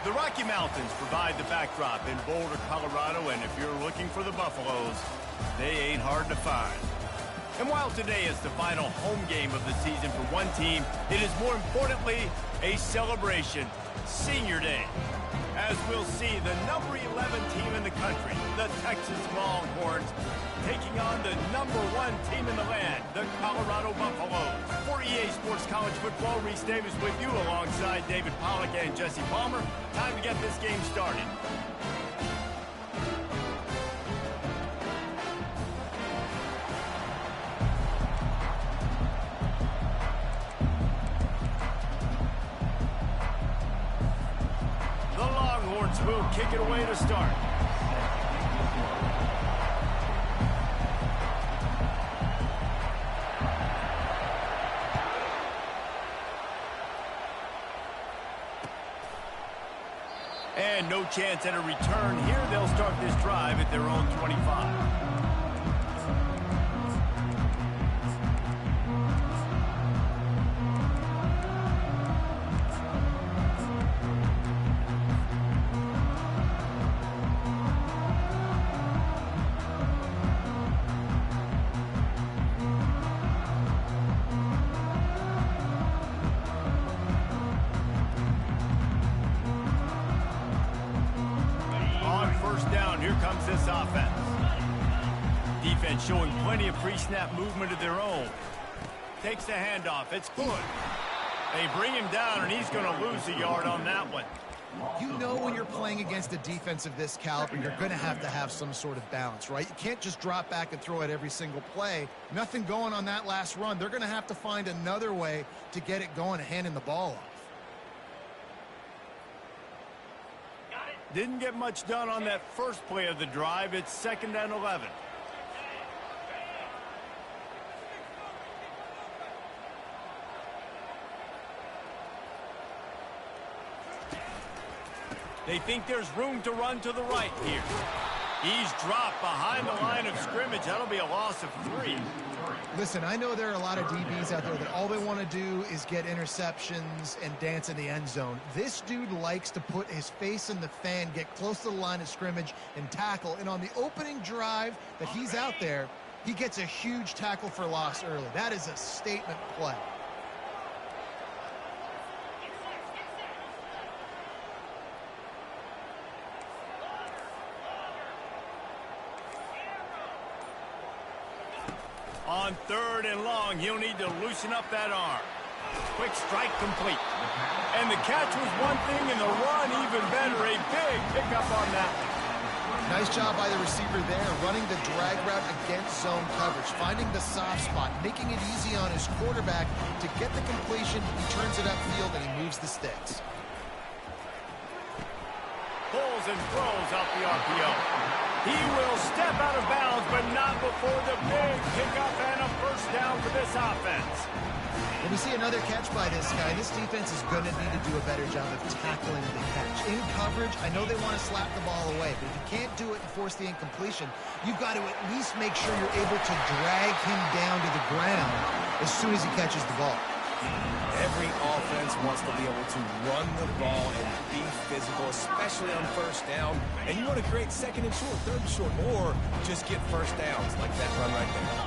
The Rocky Mountains provide the backdrop in Boulder, Colorado, and if you're looking for the Buffaloes, they ain't hard to find. And while today is the final home game of the season for one team, it is more importantly a celebration, Senior Day. As we'll see, the number 11 team in the country, the Texas Longhorns, taking on the number 1 team in the land, the Colorado Buffaloes. For EA Sports College Football, Reese Davis with you alongside David Pollack and Jesse Palmer. Time to get this game started. The Longhorns will kick it away to start. And no chance at a return here. They'll start this drive at their own 25. Here comes this offense. Defense showing plenty of pre-snap movement of their own. Takes the handoff. It's good. They bring him down, and he's going to lose a yard on that one. You know when you're playing against a defense of this caliber, you're going to have some sort of balance, right? You can't just drop back and throw it every single play. Nothing going on that last run. They're going to have to find another way to get it going and handing the ball off. Didn't get much done on that first play of the drive. It's 2nd and 11. They think there's room to run to the right here. He's dropped behind the line of scrimmage. That'll be a loss of 3. Listen, I know there are a lot of DBs out there that all they want to do is get interceptions and dance in the end zone. This dude likes to put his face in the fan, get close to the line of scrimmage, and tackle. And on the opening drive that he's out there, he gets a huge tackle for loss early. That is a statement play. On 3rd and long, he'll need to loosen up that arm. Quick strike complete. And the catch was one thing, and the run even better. A big pickup on that one. Nice job by the receiver there, running the drag route against zone coverage, finding the soft spot, making it easy on his quarterback to get the completion. He turns it upfield, and he moves the sticks. Pulls and throws out the RPO. He will step out of bounds, but not before the big pickup and a first down for this offense. When we see another catch by this guy, this defense is going to need to do a better job of tackling the catch. In coverage, I know they want to slap the ball away, but if you can't do it and force the incompletion, you've got to at least make sure you're able to drag him down to the ground as soon as he catches the ball. Every offense wants to be able to run the ball and be physical, especially on first down. And you want to create 2nd and short, 3rd and short, or just get first downs like that run right there.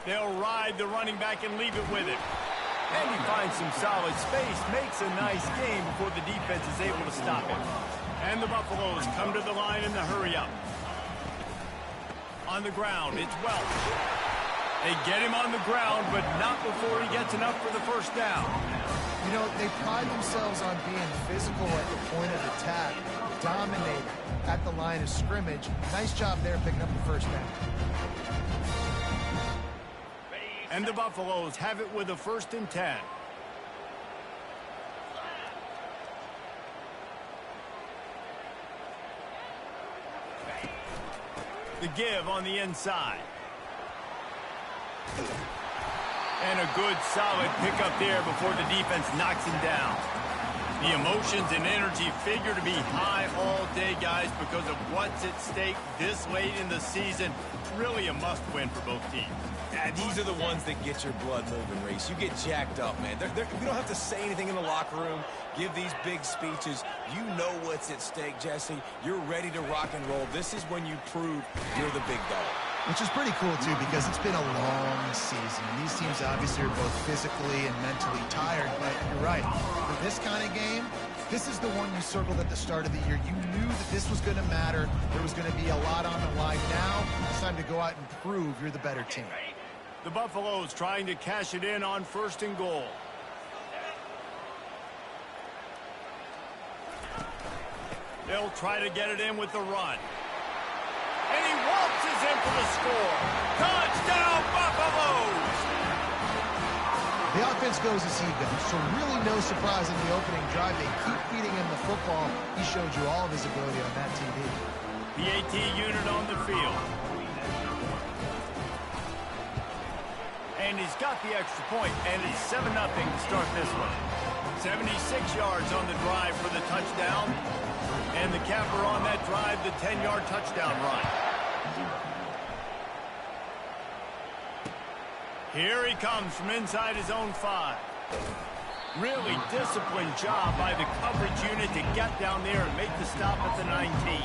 They'll ride the running back and leave it with him. And he finds some solid space, makes a nice game before the defense is able to stop him. And the Buffaloes come to the line in the hurry-up. On the ground, it's Welch. They get him on the ground, but not before he gets enough for the first down. You know, they pride themselves on being physical at the point of attack, dominating at the line of scrimmage. Nice job there picking up the first down. And the Buffaloes have it with a 1st and 10. The give on the inside. And a good, solid pickup there before the defense knocks him down. The emotions and energy figure to be high all day, guys, because of what's at stake this late in the season. Really a must-win for both teams. Yeah, these are the ones that get your blood moving, Reese. You get jacked up, man. You don't have to say anything in the locker room, give these big speeches. You know what's at stake, Jesse. You're ready to rock and roll. This is when you prove you're the big dog. Which is pretty cool, too, because it's been a long season. And these teams obviously are both physically and mentally tired, but you're right. For this kind of game, this is the one you circled at the start of the year. You knew that this was going to matter. There was going to be a lot on the line. Now it's time to go out and prove you're the better team. The Buffaloes trying to cash it in on 1st and goal. They'll try to get it in with the run. And he waltzes in for the score. Touchdown, Buffaloes! The offense goes as he goes, so really no surprise in the opening drive. They keep feeding him the football. He showed you all of his ability on that TV. The AT unit on the field. And he's got the extra point, and it's 7-0 to start this one. 76 yards on the drive for the touchdown. And the capper on that drive, the 10-yard touchdown run. Here he comes from inside his own 5. Really disciplined job by the coverage unit to get down there and make the stop at the 19.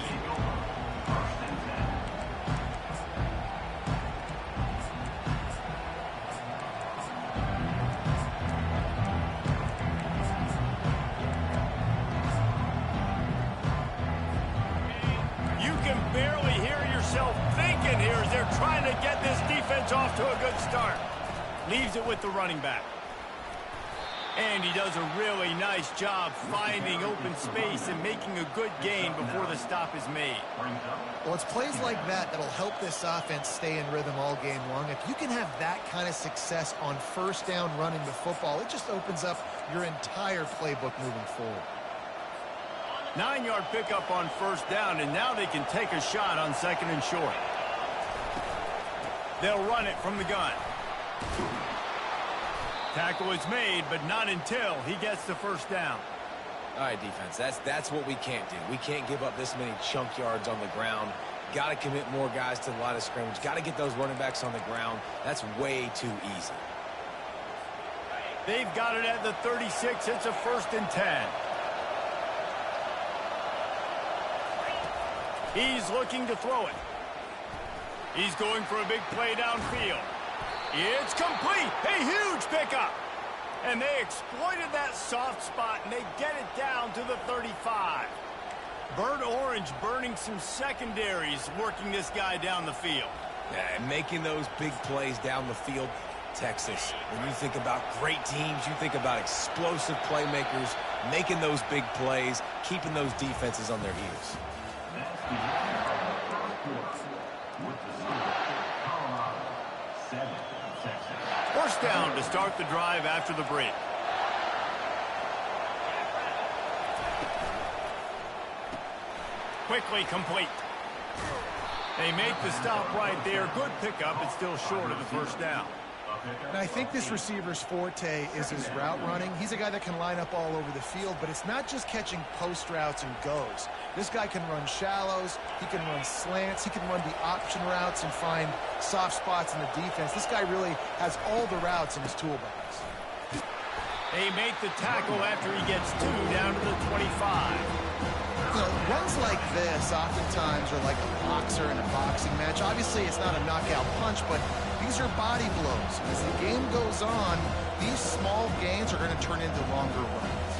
Barely hear yourself thinking here as they're trying to get this defense off to a good start. Leaves it with the running back. And he does a really nice job finding open space and making a good gain before the stop is made. Well, it's plays like that that'll help this offense stay in rhythm all game long. If you can have that kind of success on 1st down running the football, it just opens up your entire playbook moving forward. 9-yard pickup on 1st down, and now they can take a shot on 2nd and short. They'll run it from the gun. Tackle is made, but not until he gets the 1st down. All right, defense, that's what we can't do. We can't give up this many chunk yards on the ground. Got to commit more guys to the line of scrimmage. Got to get those running backs on the ground. That's way too easy. They've got it at the 36. It's a 1st and 10. He's looking to throw it. He's going for a big play downfield. It's complete. A huge pickup. And they exploited that soft spot, and they get it down to the 35. Bird Orange burning some secondaries, working this guy down the field. Yeah, and making those big plays down the field. Texas, when you think about great teams, you think about explosive playmakers, making those big plays, keeping those defenses on their heels. 1st down to start the drive after the break. Quickly complete. They make the stop right there. Good pickup. It's still short of the 1st down. And I think this receiver's forte is his route running. He's a guy that can line up all over the field, but it's not just catching post routes and goes. This guy can run shallows, he can run slants, he can run the option routes and find soft spots in the defense. This guy really has all the routes in his toolbox. They make the tackle after he gets 2 down to the 25. You know, runs like this oftentimes are like a boxer in a boxing match. Obviously, it's not a knockout punch, but these are body blows. As the game goes on, these small gains are going to turn into longer runs.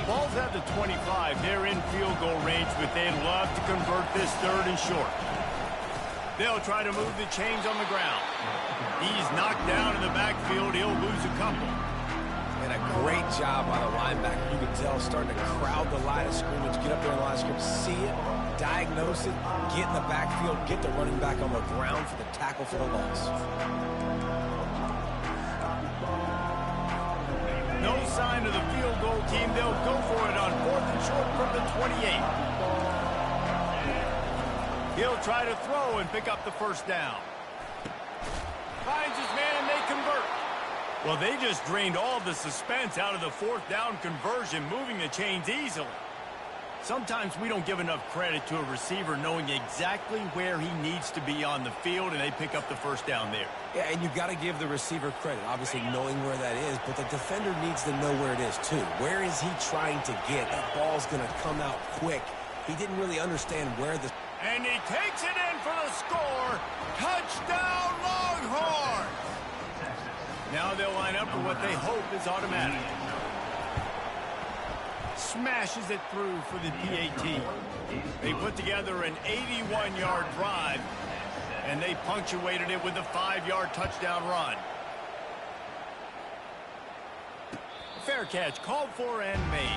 Ball's at the 25. They're in field goal range, but they'd love to convert this 3rd and short. They'll try to move the chains on the ground. He's knocked down in the backfield. He'll lose a couple. And a great job by the linebacker. You can tell starting to crowd the line of scrimmage, get up there in the line of scrimmage, see it, diagnose it, get in the backfield, get the running back on the ground for the tackle for the loss. No sign of the field goal team. They'll go for it on 4th and short from the 28. He'll try to throw and pick up the first down. Finds his man and they convert. Well, they just drained all the suspense out of the fourth down conversion, moving the chains easily. Sometimes we don't give enough credit to a receiver knowing exactly where he needs to be on the field, and they pick up the first down there. Yeah, and you've got to give the receiver credit, obviously knowing where that is, but the defender needs to know where it is too. Where is he trying to get? That ball's going to come out quick. He didn't really understand where the... And he takes it in for the score. Touchdown, Longhorns! Now they'll line up for what they hope is automatic. Smashes it through for the PAT. They put together an 81-yard drive, and they punctuated it with a 5-yard touchdown run. Fair catch called for and made.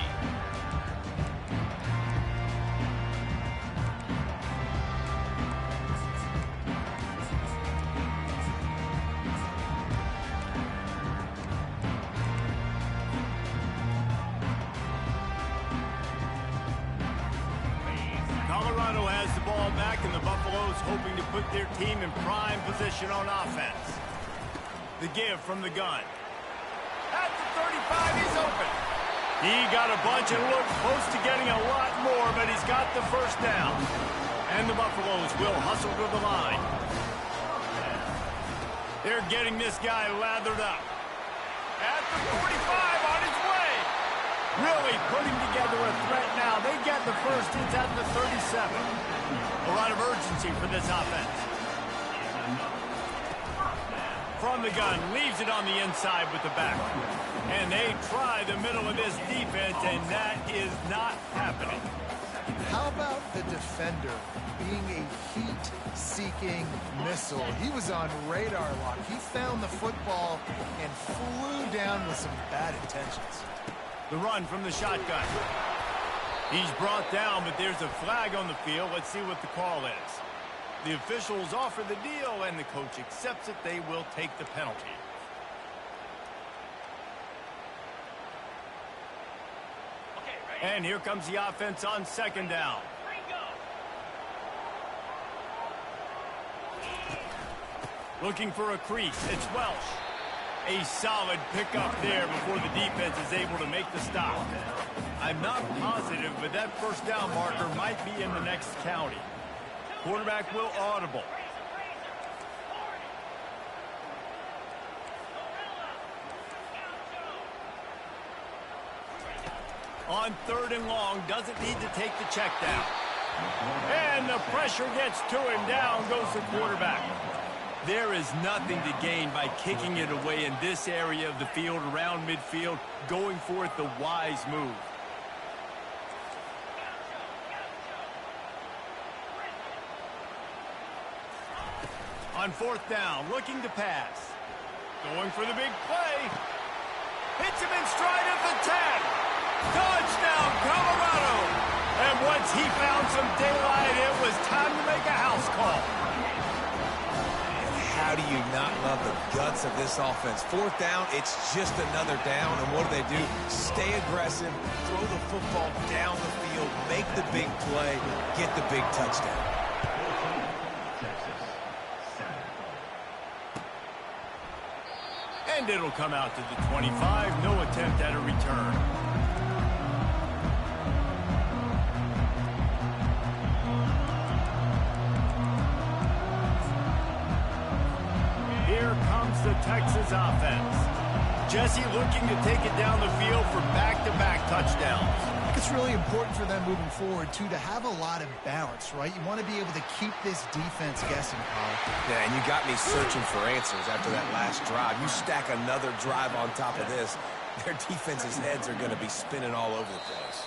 Colorado has the ball back, and the Buffaloes hoping to put their team in prime position on offense. The give from the gun. At the 35, he's open. He got a bunch and looked close to getting a lot more, but he's got the first down. And the Buffaloes will hustle to the line. They're getting this guy lathered up. At the 45, on his way. Really putting together a threat now. They get the first. It's at the 37. A lot of urgency for this offense. From the gun, leaves it on the inside with the back. And they try the middle of this defense, and that is not happening. How about the defender being a heat-seeking missile? He was on radar lock. He found the football and flew down with some bad intentions. The run from the shotgun. He's brought down, but there's a flag on the field. Let's see what the call is. The officials offer the deal, and the coach accepts it. They will take the penalty. And here comes the offense on second down. Looking for a crease. It's Welsh. A solid pickup there before the defense is able to make the stop. I'm not positive, but that first down marker might be in the next county. Quarterback will audible. On third and long, doesn't need to take the check down. And the pressure gets to him. Down goes the quarterback. There is nothing to gain by kicking it away in this area of the field, around midfield, going for it the wise move. On fourth down, looking to pass. Going for the big play. Hits him in stride at the 10. Touchdown, Colorado. And once he found some daylight, it was time to make a house call. How do you not love the guts of this offense? Fourth down, it's just another down, and what do? Stay aggressive, throw the football down the field, make the big play, get the big touchdown. And it'll come out to the 25, no attempt at a return. Here comes the Texas offense. Jesse looking to take it down the field for back-to-back touchdowns. I think it's really important for them moving forward, too, to have a lot of balance, right? You want to be able to keep this defense guessing, Kyle. Yeah, and you got me searching for answers after that last drive. You stack another drive on top of this, their defense's heads are going to be spinning all over the place.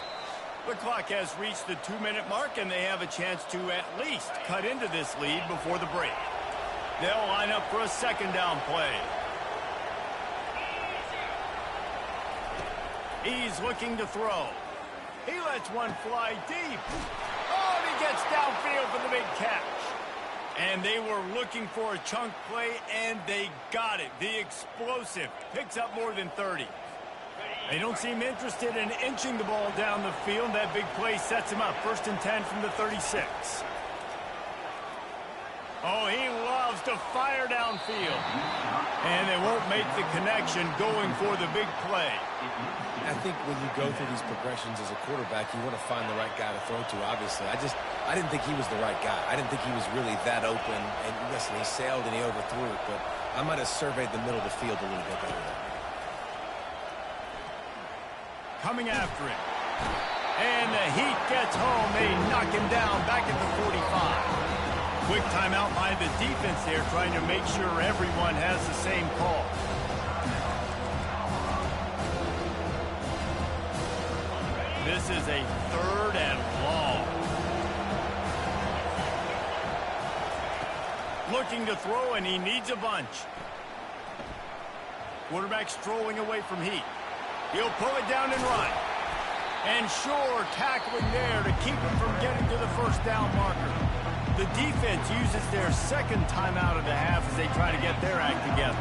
The clock has reached the 2-minute mark, and they have a chance to at least cut into this lead before the break. They'll line up for a second down play. He's looking to throw. He lets one fly deep. Oh, and he gets downfield for the big catch. And they were looking for a chunk play, and they got it. The explosive picks up more than 30. They don't seem interested in inching the ball down the field. That big play sets him up. 1st and 10 from the 36. Oh, he loves to fire downfield. And they won't make the connection going for the big play. I think when you go through these progressions as a quarterback, you want to find the right guy to throw to, obviously. I didn't think he was the right guy. I didn't think he was really that open. And listen, he sailed and he overthrew it, but I might have surveyed the middle of the field a little bit better there. Coming after him. And the heat gets home. They knock him down back at the 45. Quick timeout by the defense there, trying to make sure everyone has the same call. This is a 3rd and long. Looking to throw, and he needs a bunch. Quarterback strolling away from heat. He'll pull it down and run. And sure, tackling there to keep him from getting to the first down marker. The defense uses their 2nd timeout of the half as they try to get their act together.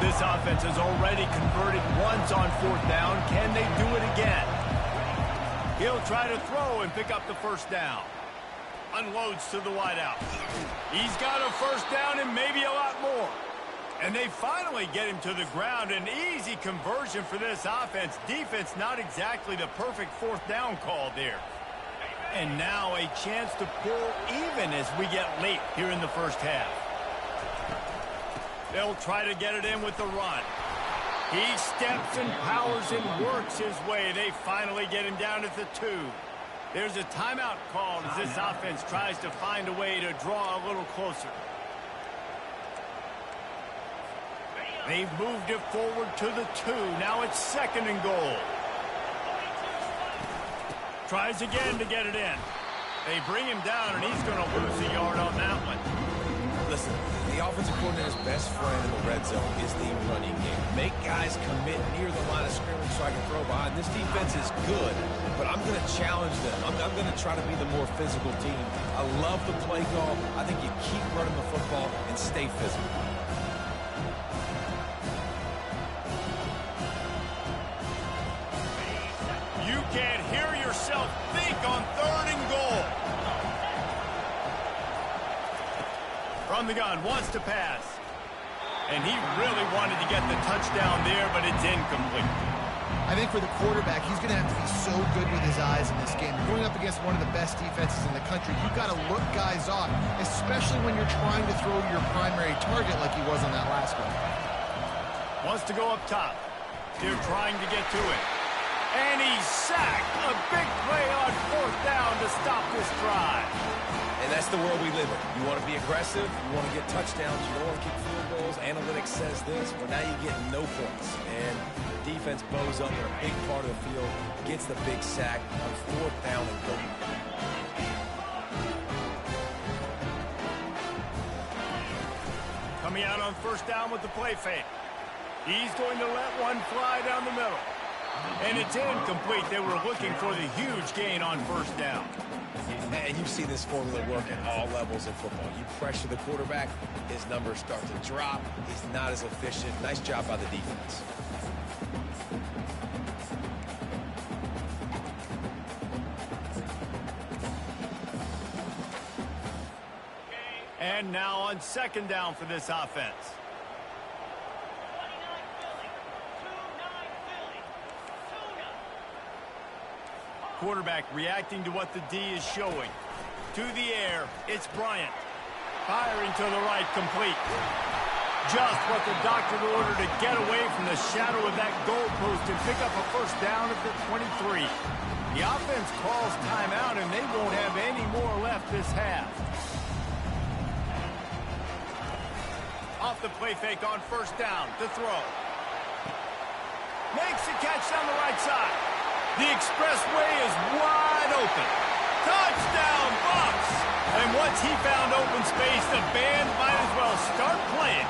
This offense has already converted once on 4th down. Can they do it again? He'll try to throw and pick up the first down. Unloads to the wideout. He's got a first down and maybe a lot more. And they finally get him to the ground. An easy conversion for this offense. Defense not exactly the perfect 4th down call there. And now a chance to pull even as we get late here in the first half. They'll try to get it in with the run. He steps and powers and works his way. They finally get him down at the 2. There's a timeout called as this offense tries to find a way to draw a little closer. They've moved it forward to the 2. Now it's 2nd and goal. Tries again to get it in. They bring him down, and he's going to lose a yard on that one. Listen, the offensive coordinator's best friend in the red zone is the running game. Make guys commit near the line of scrimmage so I can throw behind. This defense is good, but I'm going to challenge them. I'm going to try to be the more physical team. I love the play call. I think you keep running the football and stay physical. You can't hear yourself think on 3rd and goal. From the gun, wants to pass. And he really wanted to get the touchdown there, but it's incomplete. I think for the quarterback, he's going to have to be so good with his eyes in this game. You're going up against one of the best defenses in the country. You've got to look guys off, especially when you're trying to throw your primary target like he was on that last one. Wants to go up top. They're trying to get to it. And he's sacked. A big play on 4th down to stop this drive. And that's the world we live in. You want to be aggressive. You want to get touchdowns. You don't want to kick field goals. Analytics says this, but now you get no points. And defense bows up in a big part of the field, gets the big sack on 4th down and goal. Coming out on 1st down with the play fake. He's going to let one fly down the middle. And it's incomplete. They were looking for the huge gain on 1st down. And you see this formula work at all levels of football. You pressure the quarterback, his numbers start to drop. He's not as efficient. Nice job by the defense. And now on 2nd down for this offense. Quarterback reacting to what the D is showing. To the air, it's Bryant. Firing to the right, complete. Just what the doctor ordered to get away from the shadow of that goalpost and pick up a 1st down at the 23. The offense calls timeout, and they won't have any more left this half. Off the play fake on 1st down to throw. Makes the catch down the right side. The expressway is wide open. Touchdown, Bucks! And once he found open space, the band might as well start playing.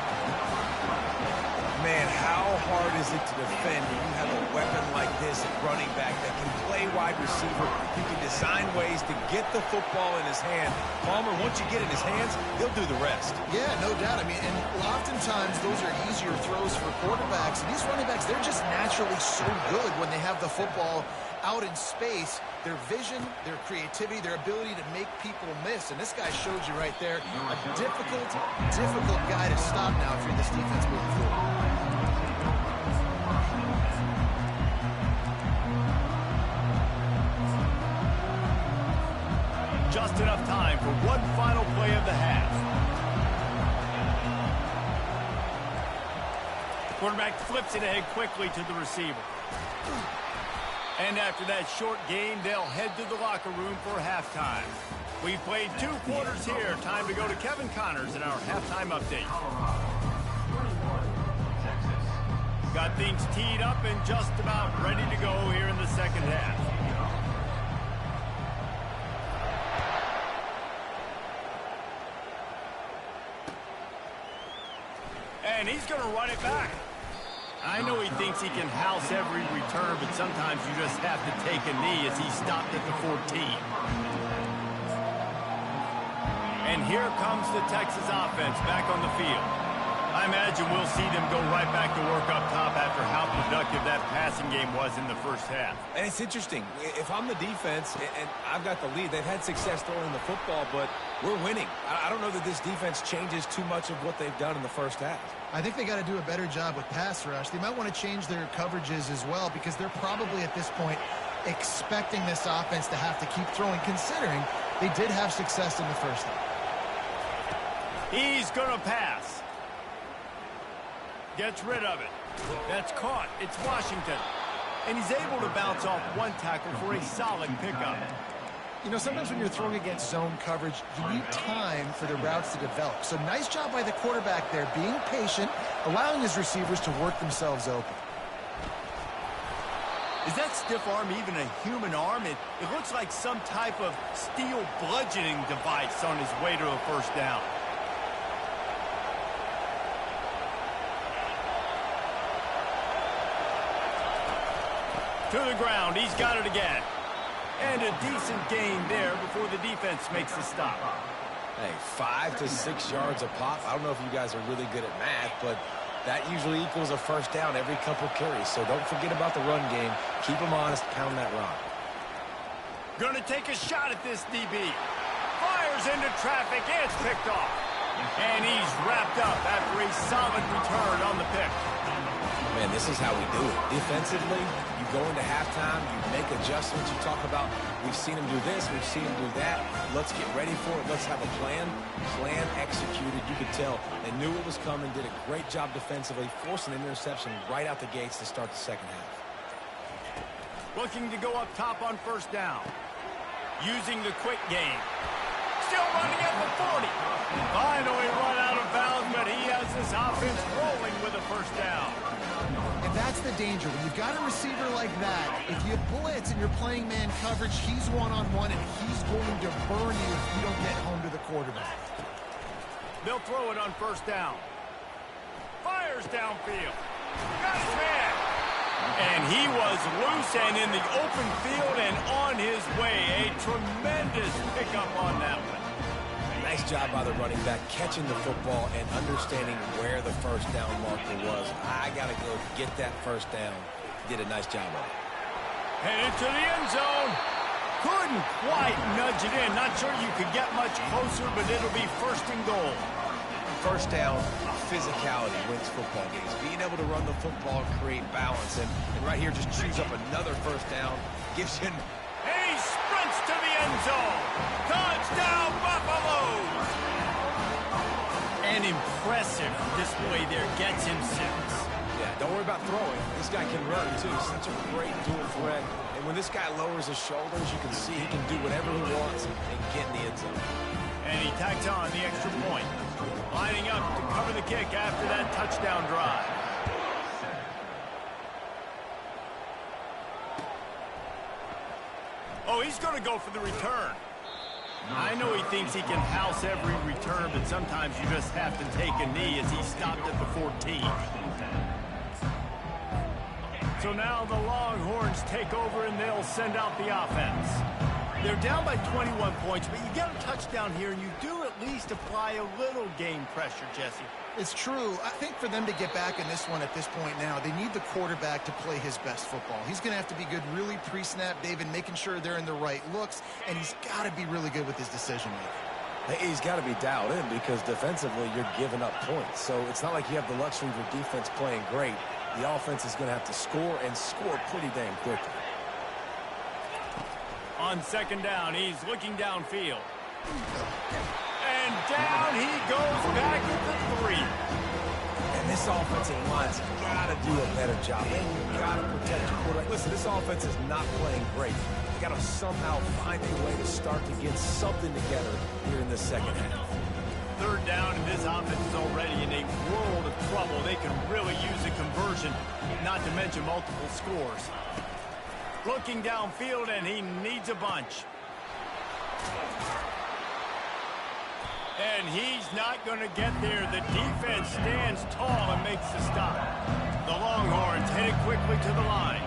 Man, how hard is it to defend when you have a weapon like this at running back that can play wide receiver? You can design ways to get the football in his hand. Palmer, once you get it in his hands, he'll do the rest. Yeah, no doubt. I mean, and oftentimes those are easier throws for quarterbacks. And these running backs, they're just naturally so good when they have the football out in space, their vision, their creativity, their ability to make people miss. And this guy showed you right there, a difficult guy to stop now if you're this defense moving forward. Just enough time for one final play of the half. Quarterback flips it ahead quickly to the receiver. And after that short game, they'll head to the locker room for halftime. We've played 2 quarters here. Time to go to Kevin Connors in our halftime update. Got things teed up and just about ready to go here in the second half. And he's going to run it back. I know he thinks he can house every return, but sometimes you just have to take a knee as he stopped at the 14. And here comes the Texas offense back on the field. I imagine we'll see them go right back to work up top after how productive that passing game was in the first half. And it's interesting. If I'm the defense and I've got the lead, they've had success throwing the football, but we're winning. I don't know that this defense changes too much of what they've done in the first half. I think they got to do a better job with pass rush. They might want to change their coverages as well because they're probably at this point expecting this offense to have to keep throwing, considering they did have success in the first half. He's going to pass. Gets rid of it. That's caught. It's Washington. And he's able to bounce off one tackle for a solid pickup. You know, sometimes when you're throwing against zone coverage, you need time for the routes to develop. So nice job by the quarterback there, being patient, allowing his receivers to work themselves open. Is that stiff arm even a human arm? It looks like some type of steel bludgeoning device on his way to a first down. To the ground. He's got it again. And a decent gain there before the defense makes the stop. Hey, 5 to 6 yards a pop. I don't know if you guys are really good at math, but that usually equals a first down every couple carries. So don't forget about the run game. Keep them honest. Pound that rock. Gonna take a shot at this DB. Fires into traffic. It's picked off. And he's wrapped up after a solid return on the pick. Man, this is how we do it. Defensively, you go into halftime, you make adjustments. You talk about, we've seen him do this, we've seen him do that. Let's get ready for it. Let's have a plan. Plan executed. You could tell they knew it was coming, did a great job defensively, forcing an interception right out the gates to start the second half. Looking to go up top on first down. Using the quick game. Still running at the 40. Finally run out of bounds, but he has this offense rolling with a first down. And that's the danger. When you've got a receiver like that, if you blitz and you're playing man coverage, he's one-on-one, and he's going to burn you if you don't get home to the quarterback. They'll throw it on first down. Fires downfield. Got his man. And he was loose and in the open field and on his way. A tremendous pickup on that one. Nice job by the running back, catching the football and understanding where the first down marker was. I got to go get that first down. Did a nice job of it. Headed to the end zone. Couldn't quite nudge it in. Not sure you could get much closer, but it'll be first and goal. First down, physicality wins football games. Being able to run the football and create balance. And right here, just chews up another first down. Gives you... And he sprints to the end zone. Touchdown, Buffaloes! An impressive display there. Gets him 6. Yeah, don't worry about throwing. This guy can run, too. Such a great dual threat. And when this guy lowers his shoulders, you can see he can do whatever he wants and get in the end zone. And he tacks on the extra point. Lining up to cover the kick after that touchdown drive. Oh, he's going to go for the return. I know he thinks he can house every return, but sometimes you just have to take a knee as he stopped at the 14. So now the Longhorns take over and they'll send out the offense. They're down by 21 points, but you get a touchdown here and you do at least apply a little game pressure, Jesse. It's true. I think for them to get back in this one at this point now, they need the quarterback to play his best football. He's going to have to be good really pre-snap, David, making sure they're in the right looks, and he's got to be really good with his decision-making. He's got to be dialed in because defensively you're giving up points. So it's not like you have the luxury of your defense playing great. The offense is going to have to score and score pretty dang quickly. On second down, he's looking downfield. And down he goes back at the 3. And this offensive line's got to do a better job. They've got to protect your quarterback. Listen, this offense is not playing great. They got to somehow find a way to start to get something together here in the second half. Third down, and this offense is already in a world of trouble. They can really use a conversion, not to mention multiple scores. Looking downfield, and he needs a bunch. And he's not going to get there. The defense stands tall and makes the stop. The Longhorns headed quickly to the line.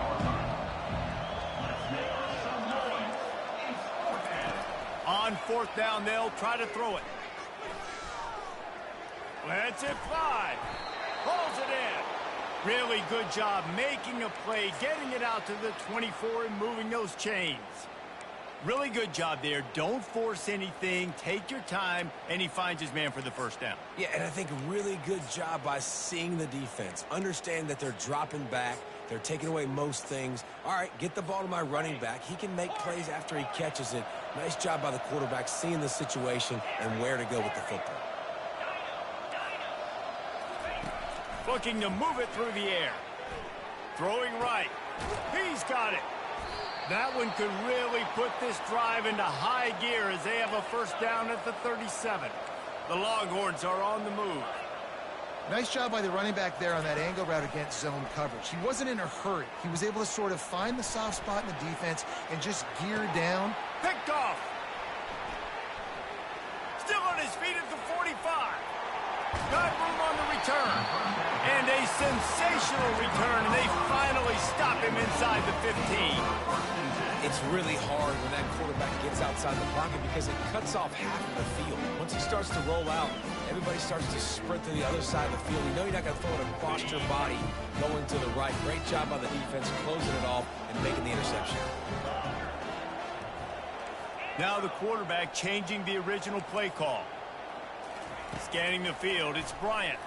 On fourth down, they'll try to throw it. Lets it fly. Pulls it in. Really good job making a play, getting it out to the 24 and moving those chains. Really good job there. Don't force anything. Take your time, and he finds his man for the first down. Yeah, and I think a really good job by seeing the defense. Understand that they're dropping back. They're taking away most things. All right, get the ball to my running back. He can make plays after he catches it. Nice job by the quarterback seeing the situation and where to go with the football. Looking to move it through the air. Throwing right. He's got it. That one could really put this drive into high gear as they have a first down at the 37. The Longhorns are on the move. Nice job by the running back there on that angle route against zone coverage. He wasn't in a hurry. He was able to sort of find the soft spot in the defense and just gear down. Picked off. Still on his feet at the 45. Got room on the return. And a sensational return, and they finally stop him inside the 15. It's really hard when that quarterback gets outside the pocket because it cuts off half of the field. Once he starts to roll out, everybody starts to sprint to the other side of the field. You know you're not going to throw it across your body going to the right. Great job by the defense closing it off and making the interception. Now the quarterback changing the original play call. Scanning the field, it's Bryant.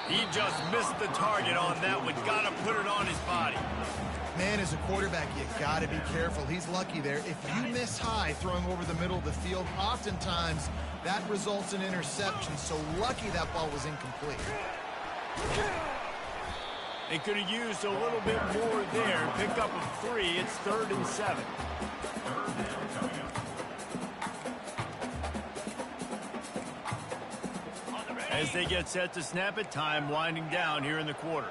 He just missed the target on that one. Got to put it on his body. Man, as a quarterback, you got to be careful. He's lucky there. If you miss high throwing over the middle of the field, oftentimes that results in interception. So lucky that ball was incomplete. They could have used a little bit more there. Pick up a 3. It's 3rd and 7. As they get set to snap it, time winding down here in the quarter.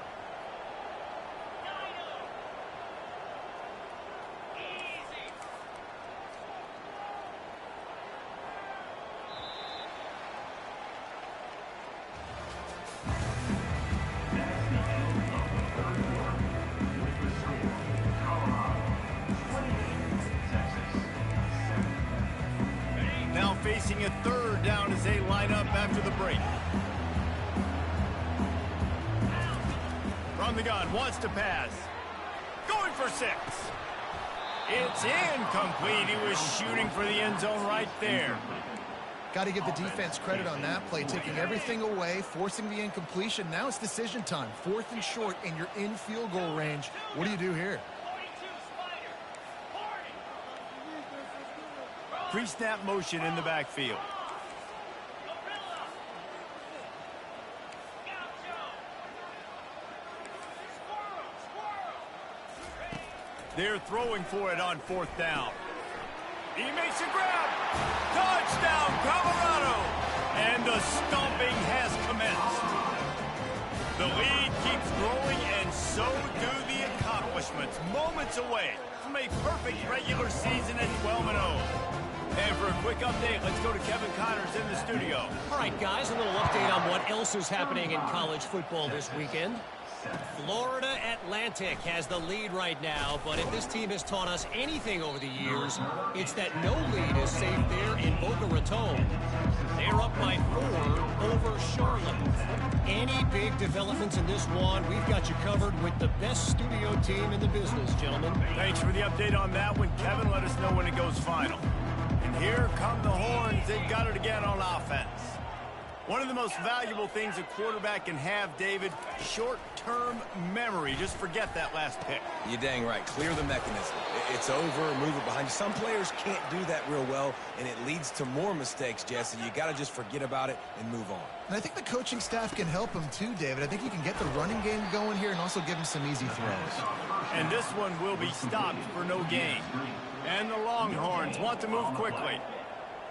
Now facing a 3rd down as they line up after the break. From the gun, wants to pass. Going for 6. It's incomplete. He was shooting for the end zone right there. Got to give the defense credit on that play, taking everything away, forcing the incompletion. Now it's decision time. 4th and short, and you're in field goal range. What do you do here? Pre-snap motion in the backfield. They're throwing for it on 4th down. He makes a grab. Touchdown, Colorado. And the stomping has commenced. The lead keeps growing, and so do the accomplishments. Moments away from a perfect regular season at 12-0. And for a quick update, let's go to Kevin Connors in the studio. All right, guys, a little update on what else is happening in college football this weekend. Florida Atlantic has the lead right now, but if this team has taught us anything over the years, it's that no lead is safe there in Boca Raton. They're up by 4 over Charlotte. Any big developments in this one, we've got you covered with the best studio team in the business, gentlemen. Thanks for the update on that one, Kevin. Let us know when it goes final. And here come the Horns. They've got it again on offense. One of the most valuable things a quarterback can have, David, short-term memory. Just forget that last pick. You're dang right. Clear the mechanism. It's over, move it behind you. Some players can't do that real well, and it leads to more mistakes, Jesse. You got to just forget about it and move on. And I think the coaching staff can help him too, David. I think you can get the running game going here and also give him some easy throws. And this one will be stopped for no gain. And the Longhorns want to move quickly.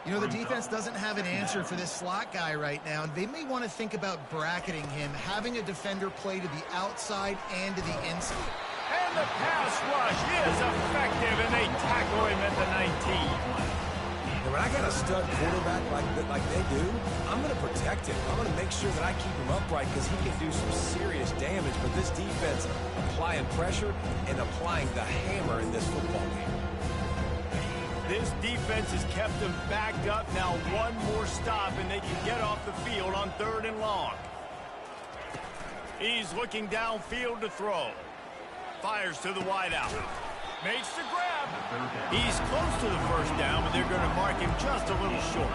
You know, the defense doesn't have an answer for this slot guy right now, and they may want to think about bracketing him, having a defender play to the outside and to the inside. And the pass rush is effective, and they tackle him at the 19. And when I got a stud quarterback like they do, I'm going to protect him. I'm going to make sure that I keep him upright because he can do some serious damage. But this defense applying pressure and applying the hammer in this football game. This defense has kept them backed up. Now one more stop, and they can get off the field on 3rd and long. He's looking downfield to throw. Fires to the wideout. Makes the grab. He's close to the first down, but they're going to mark him just a little short.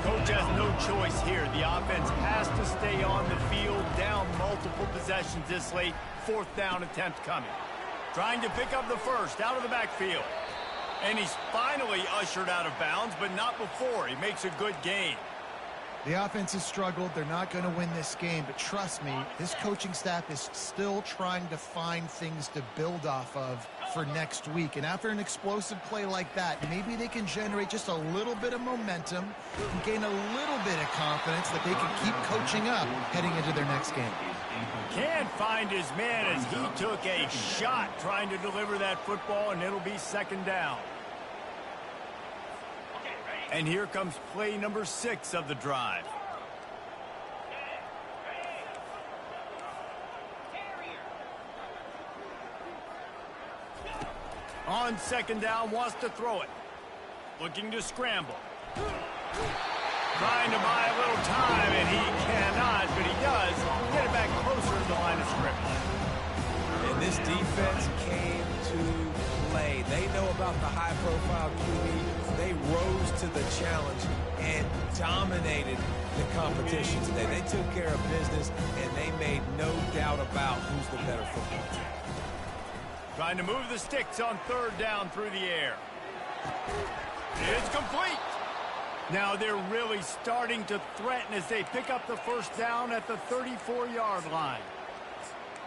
Coach has no choice here. The offense has to stay on the field, down multiple possessions this late. 4th down attempt coming. Trying to pick up the first out of the backfield. And he's finally ushered out of bounds, but not before. He makes a good gain. The offense has struggled. They're not going to win this game, but trust me, this coaching staff is still trying to find things to build off of for next week. And after an explosive play like that, maybe they can generate just a little bit of momentum and gain a little bit of confidence that they can keep coaching up heading into their next game. Can't find his man as he took a shot trying to deliver that football, and it'll be 2nd down. And here comes play number 6 of the drive. On 2nd down, wants to throw it. Looking to scramble. Trying to buy a little time, and he cannot, but he does get it back closer to the line of scrimmage. And this defense came to play. They know about the high-profile QB. They rose to the challenge and dominated the competition today. They took care of business, and they made no doubt about who's the better football team. Trying to move the sticks on 3rd down through the air. It's complete. Now they're really starting to threaten as they pick up the first down at the 34-yard line.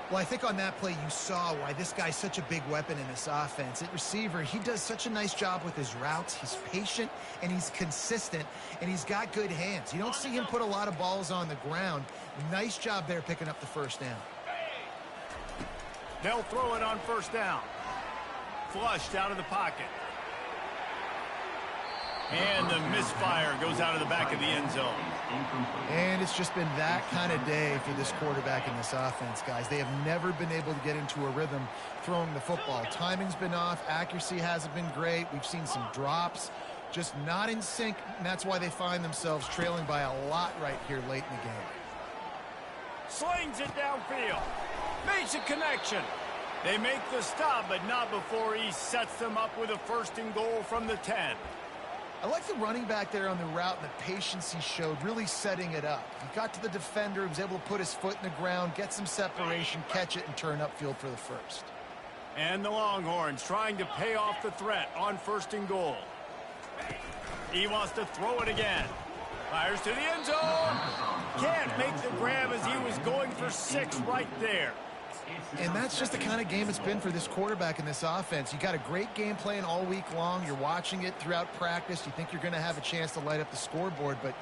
Well, I think on that play you saw why this guy's such a big weapon in this offense. At receiver, he does such a nice job with his routes. He's patient, and he's consistent, and he's got good hands. You don't see him put a lot of balls on the ground. Nice job there picking up the first down. They'll throw it on 1st down. Flushed out of the pocket. And the misfire goes out of the back of the end zone. And it's just been that kind of day for this quarterback in this offense, guys. They have never been able to get into a rhythm throwing the football. Timing's been off. Accuracy hasn't been great. We've seen some drops. Just not in sync, and that's why they find themselves trailing by a lot right here late in the game. Slings it downfield. Makes a connection. They make the stop, but not before he sets them up with a 1st and goal from the 10. I like the running back there on the route and the patience he showed, really setting it up. He got to the defender, he was able to put his foot in the ground, get some separation, catch it, and turn upfield for the first. And the Longhorns trying to pay off the threat on 1st and goal. He wants to throw it again. Fires to the end zone. Can't make the grab as he was going for 6 right there. And that's just the kind of game it's been for this quarterback in this offense. You got a great game plan all week long. You're watching it throughout practice. You think you're going to have a chance to light up the scoreboard, but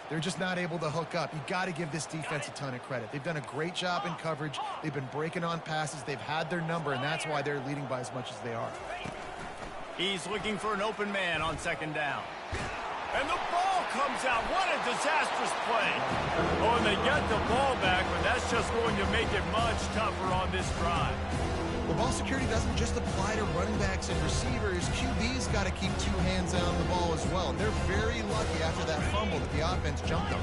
they're just not able to hook up. You got to give this defense a ton of credit. They've done a great job in coverage. They've been breaking on passes. They've had their number, and that's why they're leading by as much as they are. He's looking for an open man on 2nd down. And the ball comes out. What a disastrous play. Oh, and they get the ball back, but that's just going to make it much tougher on this drive. The ball security doesn't just apply to running backs and receivers. QB's got to keep two hands on the ball as well. They're very lucky after that fumble that the offense jumped them.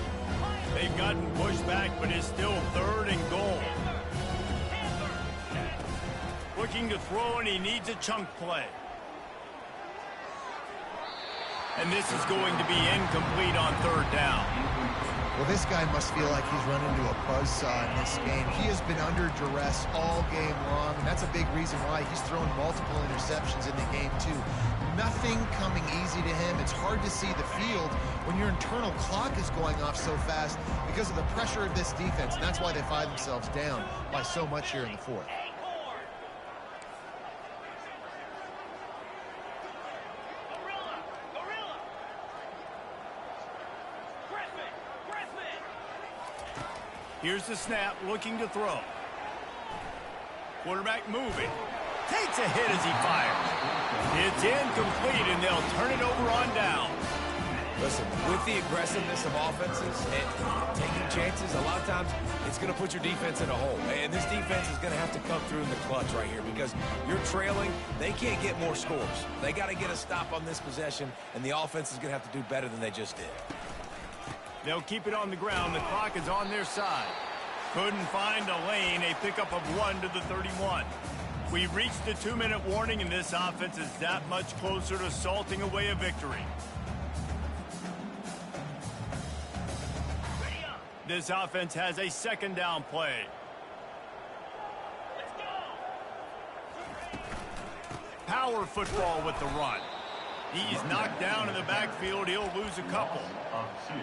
They've gotten pushed back, but it's still 3rd and goal. Looking to throw, and he needs a chunk play. And this is going to be incomplete on 3rd down. Well, this guy must feel like he's run into a buzzsaw in this game. He has been under duress all game long, and that's a big reason why he's thrown multiple interceptions in the game, too. Nothing coming easy to him. It's hard to see the field when your internal clock is going off so fast because of the pressure of this defense, and that's why they find themselves down by so much here in the 4th. Here's the snap, looking to throw. Quarterback moving. Takes a hit as he fires. It's incomplete, and they'll turn it over on down. Listen, with the aggressiveness of offenses and taking chances, a lot of times it's going to put your defense in a hole. And this defense is going to have to come through in the clutch right here because you're trailing. They can't get more scores. They got to get a stop on this possession, and the offense is going to have to do better than they just did. They'll keep it on the ground. The clock is on their side. Couldn't find a lane. A pickup of 1 to the 31. We've reached the 2-minute warning, and this offense is that much closer to salting away a victory. This offense has a 2nd down play. Power football with the run. He's knocked down in the backfield. He'll lose a couple.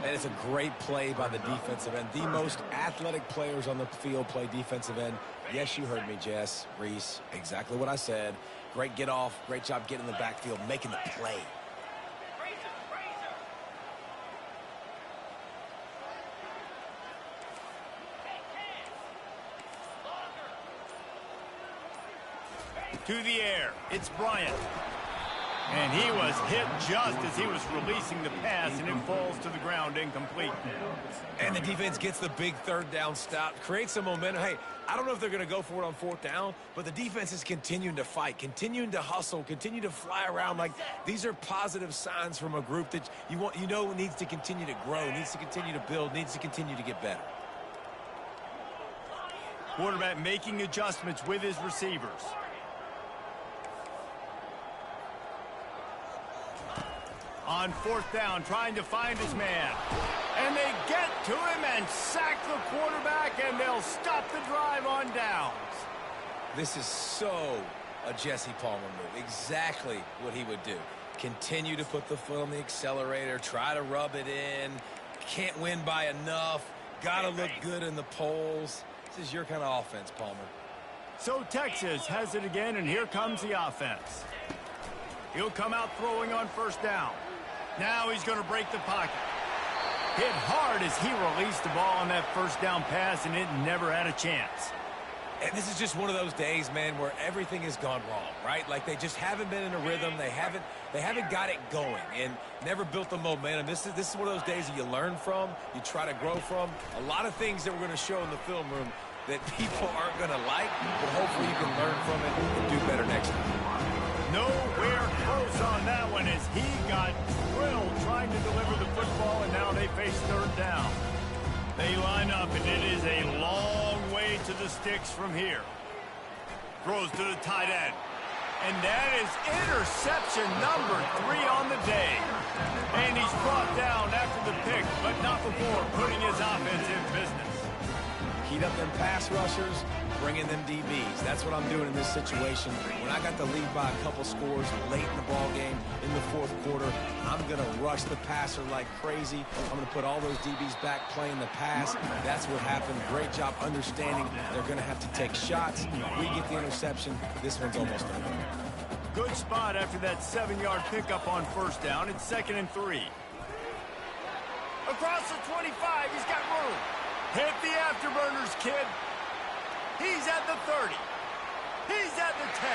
And it's a great play by the defensive end. The most athletic players on the field play defensive end. Yes, you heard me, Jess, Reese. Exactly what I said. Great get off. Great job getting in the backfield, making the play. To the air. It's Bryant. And he was hit just as he was releasing the pass, and it falls to the ground incomplete. And the defense gets the big 3rd down stop, creates some momentum. Hey, I don't know if they're going to go for it on 4th down, but the defense is continuing to fight, continuing to hustle, continue to fly around. Like, these are positive signs from a group that you know needs to continue to grow, needs to continue to build, needs to continue to get better. Quarterback making adjustments with his receivers. On 4th down, trying to find his man. And they get to him and sack the quarterback, and they'll stop the drive on downs. This is so a Jesse Palmer move. Exactly what he would do. Continue to put the foot on the accelerator, try to rub it in. Can't win by enough. Got to look good in the polls. This is your kind of offense, Palmer. So Texas has it again, and here comes the offense. He'll come out throwing on 1st down. Now he's going to break the pocket. Hit hard as he released the ball on that 1st down pass, and it never had a chance. And this is just one of those days, man, where everything has gone wrong, right? Like they just haven't been in a rhythm. They haven't got it going and never built the momentum. This is one of those days that you learn from, you try to grow from. A lot of things that we're going to show in the film room that people aren't going to like, but hopefully you can learn from it and do better next time. Nowhere close on that one as he got drilled trying to deliver the football, and now they face 3rd down. They line up, and it is a long way to the sticks from here. Throws to the tight end. And that is interception number 3 on the day. And he's brought down after the pick, but not before putting his offense in business. Heat up them pass rushers, bring in them DBs. That's what I'm doing in this situation. When I got the lead by a couple scores late in the ball game in the 4th quarter, I'm going to rush the passer like crazy. I'm going to put all those DBs back playing the pass. That's what happened. Great job understanding they're going to have to take shots. We get the interception. This one's almost over. Good spot after that 7-yard pickup on 1st down. It's 2nd and 3. Across the 25, he's got room. Hit the afterburners, kid. He's at the 30. He's at the 10.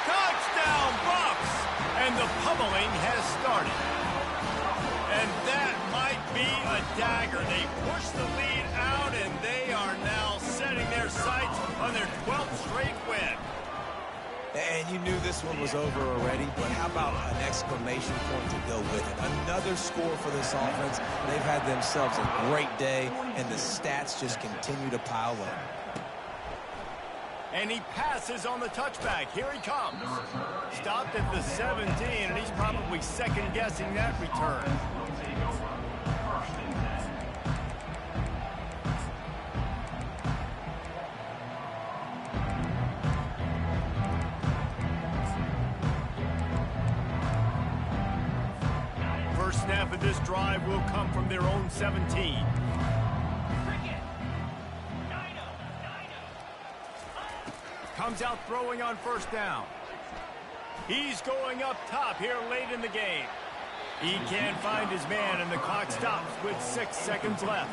Touchdown, Bucks! And the pummeling has started. And that be a dagger. They push the lead out, and they are now setting their sights on their 12th straight win. And you knew this one was over already, but how about an exclamation point to go with it? Another score for this offense. They've had themselves a great day, and the stats just continue to pile up. And he passes on the touchback. Here he comes. Stopped at the 17, and he's probably second-guessing that return. First snap of this drive will come from their own 17. Comes out throwing on first down. He's going up top here late in the game. He can't find his man, and the clock stops with 6 seconds left.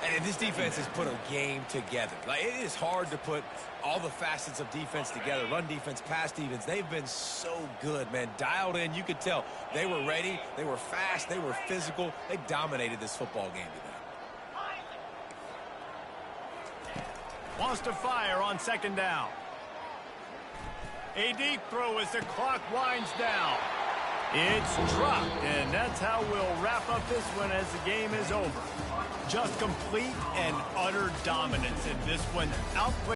And this defense has put a game together. Like, it is hard to put all the facets of defense together. Run defense, pass defense. They've been so good, man. Dialed in. You could tell they were ready. They were fast. They were physical. They dominated this football game today. Wants to fire on second down. A deep throw as the clock winds down. It's dropped, and that's how we'll wrap up this one as the game is over. Just complete and utter dominance in this one. Outplayed